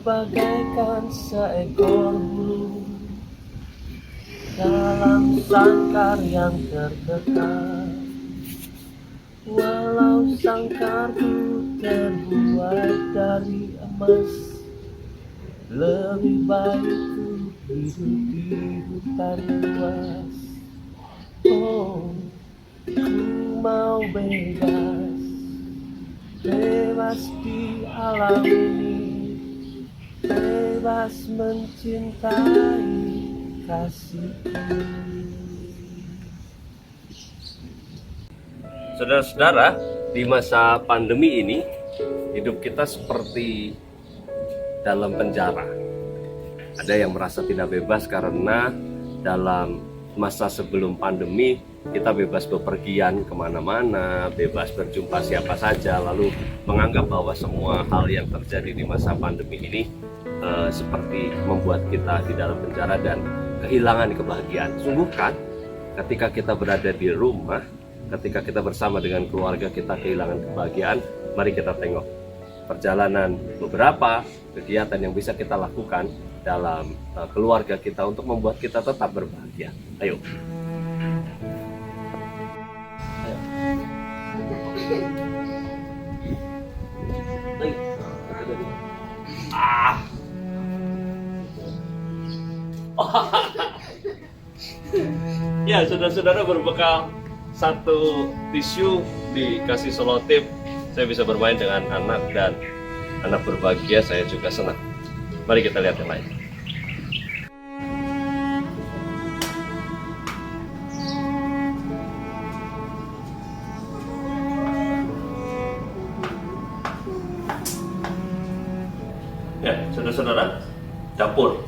bagaikan seekor burung dalam sangkar yang tertekan. Walau sangkarku terbuat dari emas, lebih baik ku hidup di hutan luas. Oh, ku mau bebas, bebas di alam ini, bebas mencintai kasihku. Saudara-saudara, di masa pandemi ini, hidup kita seperti dalam penjara. Ada yang merasa tidak bebas karena dalam masa sebelum pandemi, kita bebas bepergian kemana-mana, bebas berjumpa siapa saja, lalu menganggap bahwa semua hal yang terjadi di masa pandemi ini seperti membuat kita di dalam penjara dan kehilangan kebahagiaan. Sungguh kan, ketika kita berada di rumah, ketika kita bersama dengan keluarga kita kehilangan kebahagiaan, mari kita tengok perjalanan beberapa kegiatan yang bisa kita lakukan dalam keluarga kita untuk membuat kita tetap berbahagia. Ayo. Ya, saudara-saudara, berbekal satu tisu dikasih selotip, saya bisa bermain dengan anak dan anak berbahagia, saya juga senang. Mari kita lihat yang lain. Ya, saudara-saudara, dapur.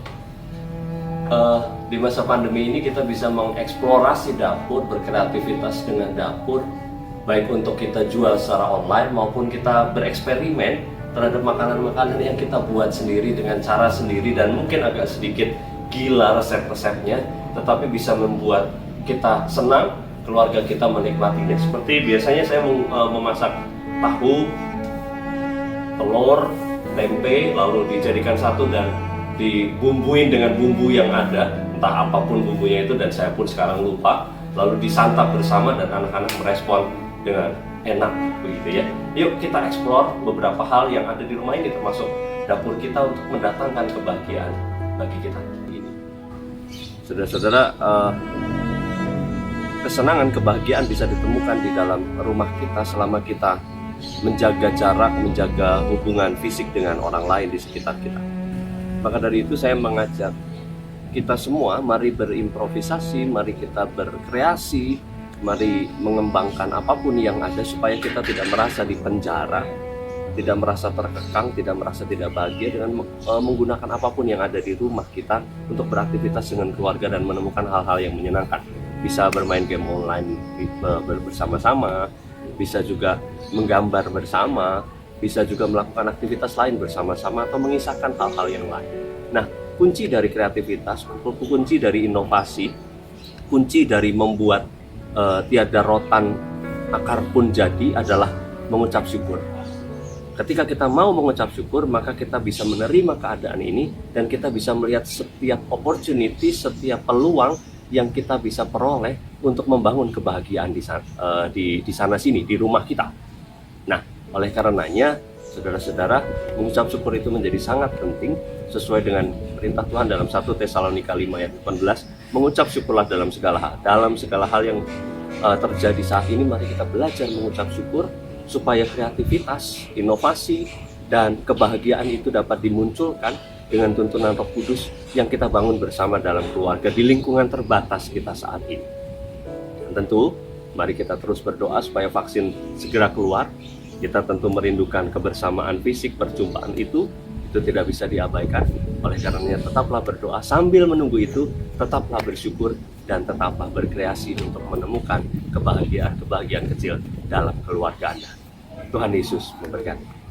Di masa pandemi ini kita bisa mengeksplorasi dapur, berkreativitas dengan dapur, baik untuk kita jual secara online maupun kita bereksperimen terhadap makanan-makanan yang kita buat sendiri dengan cara sendiri dan mungkin agak sedikit gila resep-resepnya, tetapi bisa membuat kita senang, keluarga kita menikmatinya. Seperti biasanya saya memasak tahu, telur, tempe, lalu dijadikan satu dan dibumbuin dengan bumbu yang ada, entah apapun bumbunya itu, dan saya pun sekarang lupa, lalu disantap bersama dan anak-anak merespon dengan enak, begitu ya. Yuk kita eksplor beberapa hal yang ada di rumah ini, termasuk dapur kita, untuk mendatangkan kebahagiaan bagi kita ini. Saudara-saudara, kesenangan, kebahagiaan bisa ditemukan di dalam rumah kita selama kita menjaga jarak, menjaga hubungan fisik dengan orang lain di sekitar kita. Maka dari itu saya mengajak kita semua, mari berimprovisasi, mari kita berkreasi, mari mengembangkan apapun yang ada supaya kita tidak merasa di penjara, tidak merasa terkekang, tidak merasa tidak bahagia dengan menggunakan apapun yang ada di rumah kita untuk beraktivitas dengan keluarga dan menemukan hal-hal yang menyenangkan. Bisa bermain game online bersama-sama, bisa juga menggambar bersama, bisa juga melakukan aktivitas lain bersama-sama atau mengisahkan hal-hal yang lain. Nah, kunci dari kreativitas, kunci dari inovasi, kunci dari membuat tiada rotan akar pun jadi adalah mengucap syukur. Ketika kita mau mengucap syukur, maka kita bisa menerima keadaan ini dan kita bisa melihat setiap opportunity, setiap peluang yang kita bisa peroleh untuk membangun kebahagiaan di sana sini, di rumah kita. Nah, oleh karenanya, saudara-saudara, mengucap syukur itu menjadi sangat penting sesuai dengan perintah Tuhan dalam 1 Tesalonika 5 ayat 18. Mengucap syukurlah dalam segala hal. Dalam segala hal yang terjadi saat ini, mari kita belajar mengucap syukur supaya kreativitas, inovasi, dan kebahagiaan itu dapat dimunculkan dengan tuntunan Roh Kudus yang kita bangun bersama dalam keluarga di lingkungan terbatas kita saat ini. Dan tentu, mari kita terus berdoa supaya vaksin segera keluar. Kita tentu merindukan kebersamaan fisik, perjumpaan itu tidak bisa diabaikan. Oleh karenanya tetaplah berdoa, sambil menunggu itu tetaplah bersyukur dan tetaplah berkreasi untuk menemukan kebahagiaan kecil dalam keluarga Anda. Tuhan Yesus memberkati.